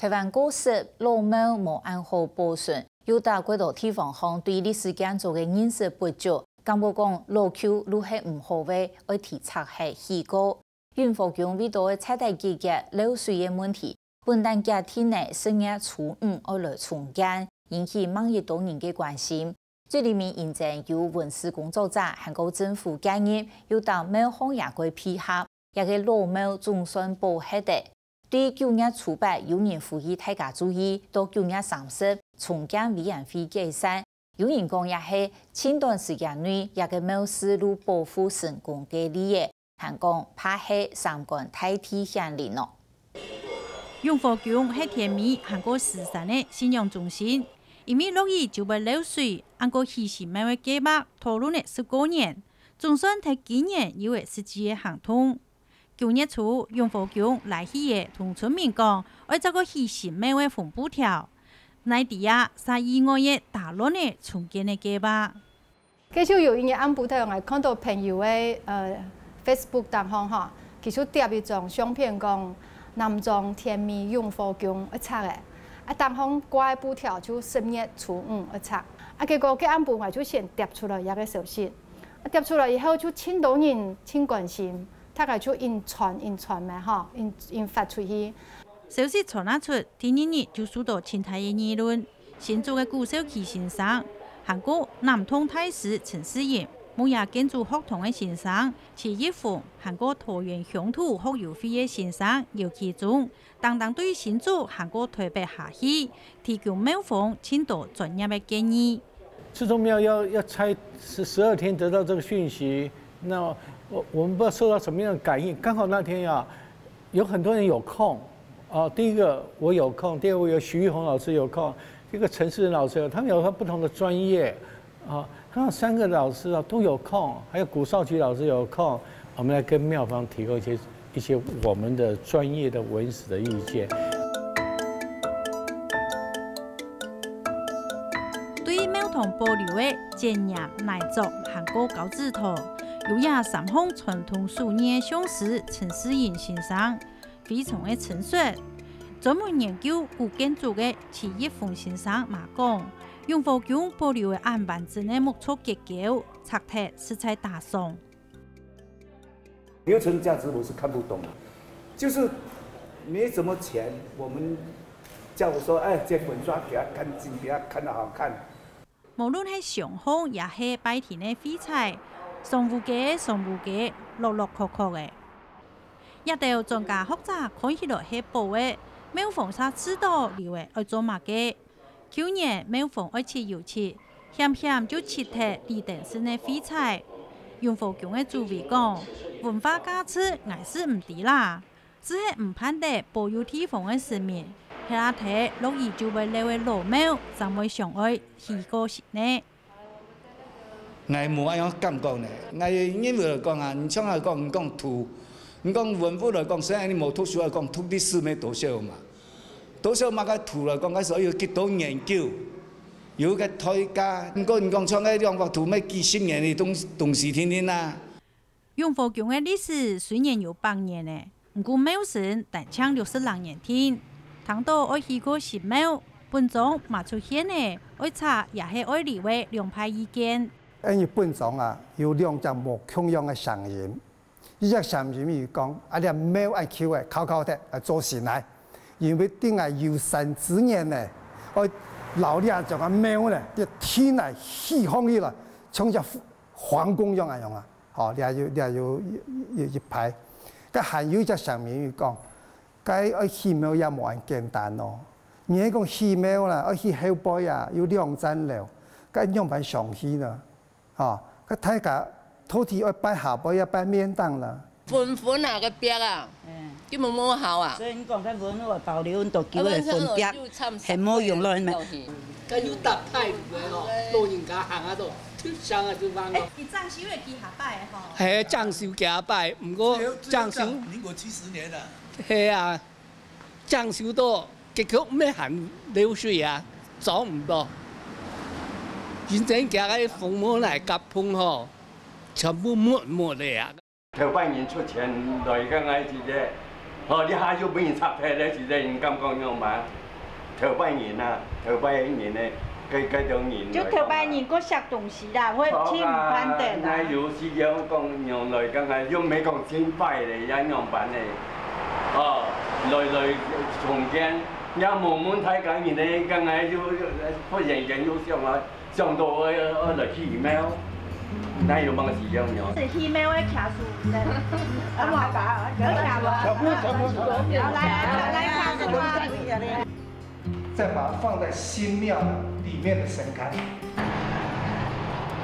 台湾古式老猫无安好保存，有大几多地方方对历史建筑的认识不足。敢无讲老丘如系唔好位，要提倡系虚高。윤福强为到彩带季节漏水的问题，本单家庭内深夜初5而来重建，引起网友多人的关心。最里面现在有文史工作者、韩国政府建议，有到猫行业嘅配合，也个老猫总算保黑的。对9月初8，有人呼吁大家注意，到9月30重建委员会解散。有人讲也是前段时间内，也个猫思路保护成功嘅利益，还讲怕系三观太体现力咯。永福宫系天美韩国时尚的信仰中心。因为落雨就要漏水，按个稀释每位计划讨论了10多年，总算在今年有实际的行动。9月初，永福宫来戏业同村民讲，要做个稀释每位红布条，乃底下3亿5亿大乱的重建的计划。其實有因嘅安布條，我看到朋友嘅Facebook 當方哈，其實貼一張相片講南莊天美永福宮一拆嘅。啊，當方掛布條就10月初5而拆，啊，結果嘅安布我就先貼出來一個消息，啊，貼出來以後就千多人千關心，大概就印傳咪哈，印發出去。消息傳得出，第2日就受到前台嘅議論，新竹嘅古小旗先生、韓國南通大使陳思賢、木亞建築學堂嘅先生謝一鳳、韓國桃園鄉土學友會嘅先生姚其忠。等對新竹韓國台北下戲提供廟方簽到專業的建議。自宗廟要拆12天得到這個訊息，那我們不知道受到什麼樣的感應。剛好那天呀，有很多人有空，第一個我有空，第二個有徐玉紅老師有空，一個陳世仁老師有，他們有他不同的專業，剛好3個老師啊都有空，還有古少奇老師有空，我們來跟廟方提供一些我們的專業的文史的意見。對於廟堂保留的建業內族韓國稿紙圖，有也三項傳統數年相識陳思賢先生非常的陳述。專門研究古建築的謝一鳳先生嘛講，永福宮保留的安板子的木造結構，拆體實在大宋。留存價值我是看不懂的，就是沒什麼錢，我們叫我說，這粉刷給它乾淨，給它看得好看。無論係上空也係白天的廢材，上烏嘅，落確嘅。一道專家學者看起來係寶嘅，廟方啥知道留嘅愛做乜嘅？去年廟方愛切油切，險就切體李登新嘅廢材。永福宮嘅主委講，文化價值還是唔低啦，只係唔盼得保有地方嘅市民，喺阿睇落雨就會留嘅老廟，就會上愛去過時呢。我冇一樣感覺呢，我因為嚟講啊，你像嚟講，你講土，你講文物嚟講，雖然你冇讀書嚟講，土歷史咩多少嘛，多少嘛個土嚟講，嗰時候要幾多研究。有個台價，唔講像嗰兩幅圖咩幾10年嘅東西天天啦。永福宮嘅歷史雖然有100年呢，唔過廟神但搶60多年天，談到愛去過神廟，本莊嘛出現呢，愛查也係愛理會兩派意見。因為本莊啊有2隻無共樣嘅神人，呢隻神人如講，啊啲廟愛求嘅靠的做神來，因為定係有神之年呢，愛。老啲就個廟咧，啲天嚟虛空啲啦，像只皇宮樣啊樣啊，你要一排。咁還有一隻上面講，咁愛去廟也冇咁簡單咯。你講去廟啦，愛去後背啊，要2層樓，咁樣辦上去啦，咁睇下土地愛擺下背，要擺面當啦。分啊個壁啊，根本冇效啊！所以你講佢分我保留度叫佢分壁，係冇用落去咩？咁要搭太嘅咯，老人家行下度，上下就翻咯。你裝修嘅幾下擺嗬？係裝修幾下擺，唔過裝修民國70年啦。係啊，裝修到結果咩行流水啊，走唔到。現在家嘅父母嚟夾碰嗬，全部沒嚟啊！頭半年出錢來個埃及嘅。哦，你下要本人插体咧，是咧人咁講樣嘛？頭拜年啊，頭拜年咧，繼種年。就頭拜年嗰食東西啦，我聽唔翻得啦。那有時有講樣來講係用美國先拜咧，一樣版咧。哦，來重建，也冇問題講嘢咧，梗係要忽然間要上到來起廟。那有乜事樣樣？是起廟嘅卡數咧，阿媽爸，有卡喎。來卡數啊！再把它放在新庙里面的神龛。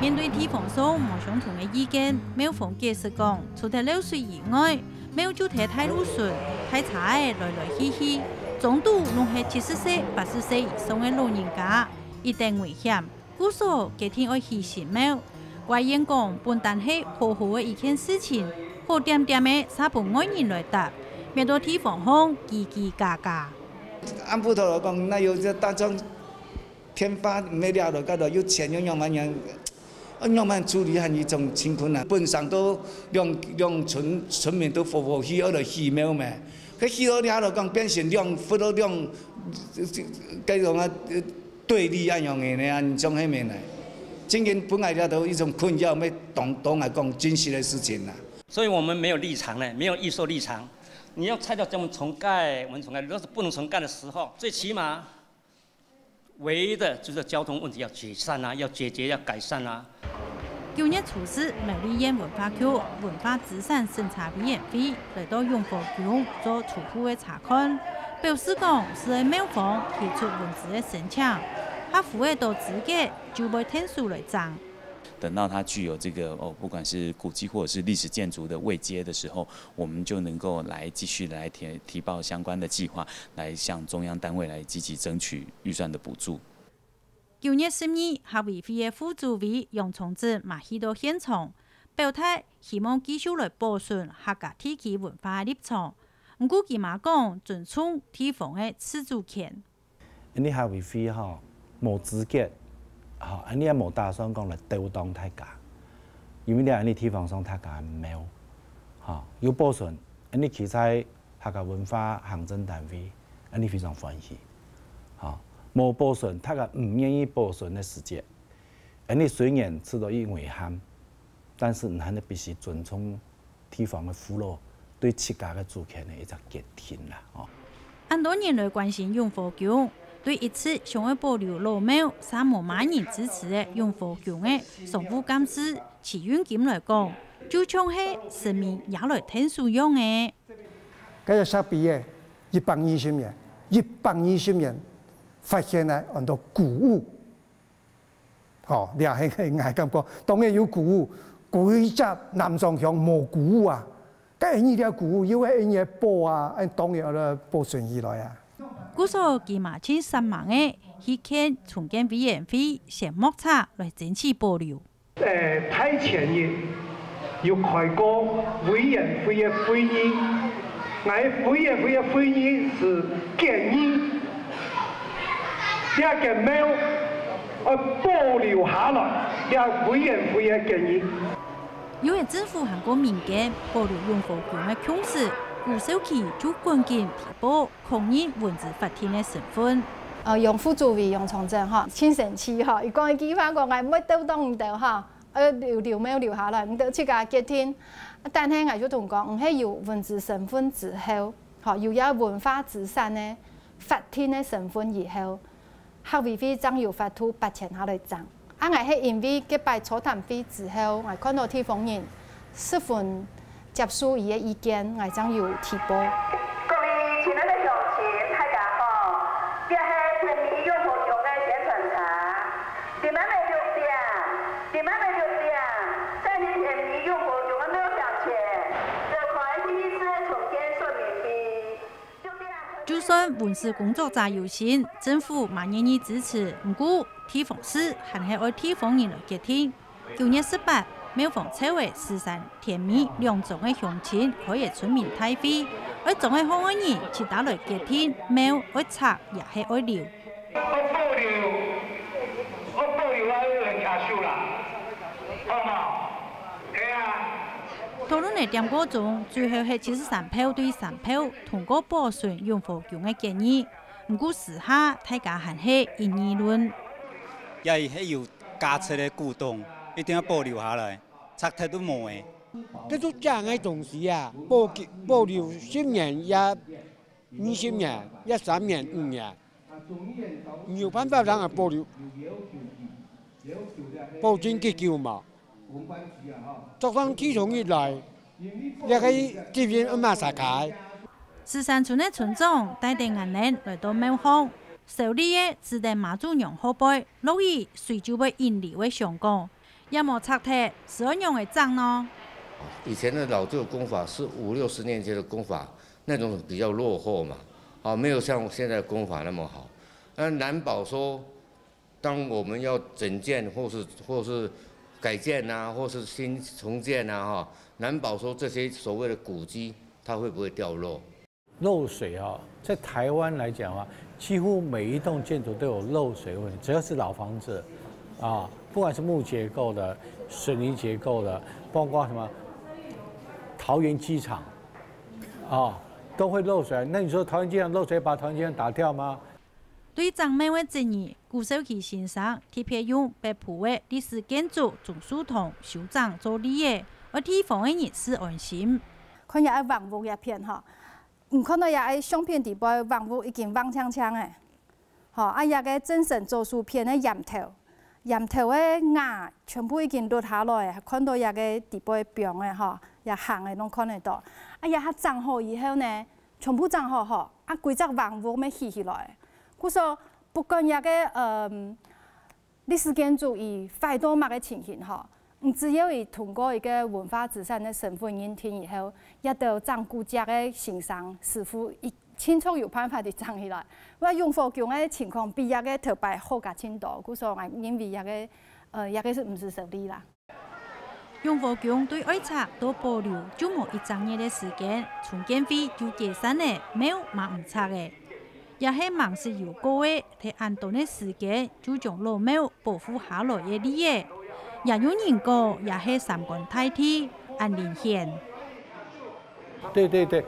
面對地方上冇相同嘅意見，廟方解釋講，除咗漏水以外，廟就睇太路順、太差嘅來來去去，總度攏係70歲、80歲以上嘅老人家，一定危險。故所決定要起新廟。外員講，本單係好好嘅一件事情，好點點嘅撒俾外人來答，免到地方上嘰嘰嘎嘎。按普頭來講，那有隻大眾天發沒了了，嗰度有錢樣樣處理係一種情況啊。本上都讓村民都服氣，喺度起廟嘛。佢起到了就講變成兩分到兩，嗰種啊對立一樣嘅呢，你種係咩呢？今年本來了都一種困擾，咩當來講真實的事情啦。所以我們沒有立場呢，沒有藝術立場。你要拆掉這麼重蓋，我們重蓋，如果是不能重蓋的時候，最起碼唯一的就是交通問題要解散啊，要解決，要改善啊。9月初4，苗栗縣文化局文化資產審查委員會來到永福宮做初步的查看，表示講是喺廟方提出文字的申請。他符合到資格，就會天數來漲。等到它具有這個不管是古蹟或者是歷史建築的位階的時候，我們就能夠來繼續來提報相關的計劃，來向中央單位來積極爭取預算的補助。9月12日，客委會的副主委楊崇智馬去到現場，表態希望繼續來保存客家地區文化的立場。唔過佢嘛講尊重地方的自主權。你客委會吼冇資格。好，安尼也冇打算講來丟當大家，因為你安尼地方上大家沒有，好有保存，安尼其在客家文化行政單位，安尼非常歡喜，好冇保存，大家唔願意保存的時節，安尼雖然吃到一遺憾，但是唔係你必須尊重地方的父老對自家的主權的一個決定啦，哦。很多人來關心永福宮。對一次想要保留老廟、三無萬人支持的永福宮的常務幹事齊運金來講，就像係市民也來聽書用嘅。嗰個設備嘅120人發現咧很多古物，哦，你係嗌咁講，當然有古物，幾隻南莊鄉冇古物啊，梗係呢啲古物要係嘢保啊，當然咧保存起來啊。故所佢嘛請3萬嘅去看重建委員會先目測來爭取保留。太前日要開過委員會嘅會議，我委員會嘅會議是建議呢個廟保留下來，呢個委員會嘅建議。因為政府韓國民間保留永福宮嘅強勢。吳少奇就趕緊提報抗議文字法庭的身份。楊副主委楊崇智哈，真生氣哈！伊講一句話講，我唔丟當唔丟哈，留沒有留下來，唔得去甲決定。但係我就同講，唔係有文字身份之後，哈，又有文化資產的法庭的身份以後，客委會將有發出8000下來漲。我係因為結拜座談會之後，我看到地方人10分。接受伊嘅意見，我將有提報。各位親愛的鄉親，大家好，這係全民永福宮嘅宣傳茶。你們的六點，在你全民永福宮嘅廟上前，這塊第一次重建說明地。就算文史工作者有心，政府嘛願意支持，不過地方事還係要地方人來決定。9月18。廟方稱為13天米2種嘅鄉親可以村民大會，而種嘅好安人其他來決定廟愛拆也係愛留。我保留我來卡數啦，好冇？係啊，讨论的点歌中，最后是73票对3票通过保存永福宫的建议。不过时下大家还是因议论。也是有加车的古董，一定要保留下来，拆太都冇诶。这种这样的东西啊，保留10年也20年也3年5年，没有办法让它保留，保证结构嘛。作坊自从以来，也喺这边阿妈撒开。石山村的村长带着眼泪来到庙方，手里的只得马祖娘后背，落雨随就被引离为上工，也冇拆铁，是怎样的脏呢？以前的老旧工法是50、60年前的工法，那种比较落后嘛，没有像现在的工法那么好。难保说，当我们要整建或是改建啊，或是新重建啊，难保说这些所谓的古迹它会不会掉落？漏水啊，在台湾来讲啊，几乎每一栋建筑都有漏水问题，只要是老房子啊，不管是木结构的、水泥结构的，包括什么桃园机场啊，都会漏水。那你说桃园机场漏水，把桃园机场打掉吗？对张美的争议，顾守奇先生特别用北埔的历史建筑总书堂首长做例的，而地方的人士安心。看也爱房屋一片吼，唔看到也爱相片地背房屋已经黄呛呛的，吼啊也个精神做书片的岩头的牙全部已经落下来，看到也个地背病的吼，也行的拢看得到。啊也较长好以后呢，全部长好吼，啊规只房屋要起来。故说不管也个历史建筑以坏多嘛个情形吼，只要伊通过一个文化资产的身份认定以后，也都照顾家个欣赏师傅一清楚有办法地长起来。我永福宫的情况比也个特别好加真多，故说我认为也个是唔是受理啦。永福宫对爱拆都保留就冇1年的时间，重建费就解散的，庙嘛唔拆的。也是忙是有过的，在按段的时间就将老庙保护下来的利益。也有人讲，也是三观太低，按灵显。对，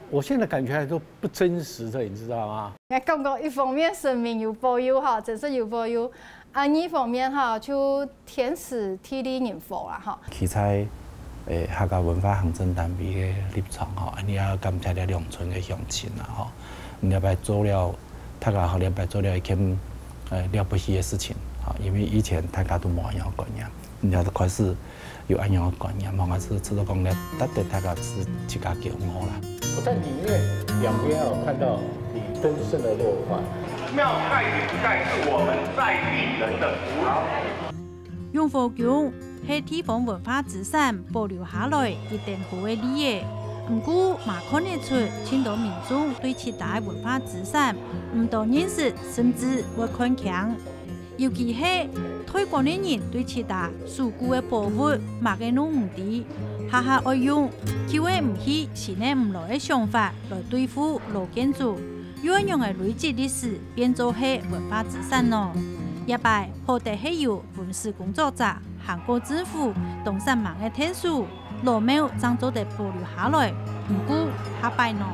我现在感觉还都不真实的，你知道吗？我感觉一方面神明有保佑哈，真是有保佑；一方面哈，就天时地利人和啦哈。其在客家文化行政单位的立场哈，你也感谢了乡村的乡亲啦哈。你要做了，大家好，你要做了一件了不起的事情啊！因为以前大家都冇安样观念，人家都开始有安样观念，慢慢是知道讲咧，对大家是一家骄傲啦。我在里面两边有看到你登圣的落款。庙盖与不盖是我们在地人的福劳。永福宫是地方文化资产，保留下来一定好的利益。不过，嘛看得出，青岛民众对其他文化资产唔多认识，甚至会看强。尤其是推广的人对其他事故的保护，嘛个弄唔低，下下爱用叫的唔起，是呢唔来的想法来对付老建筑，又用的累积历史变做係文化资产咯。一摆好在係有文史工作者、韩国政府、东山忙的天数。老庙怎做得保留下来，不过下摆呢？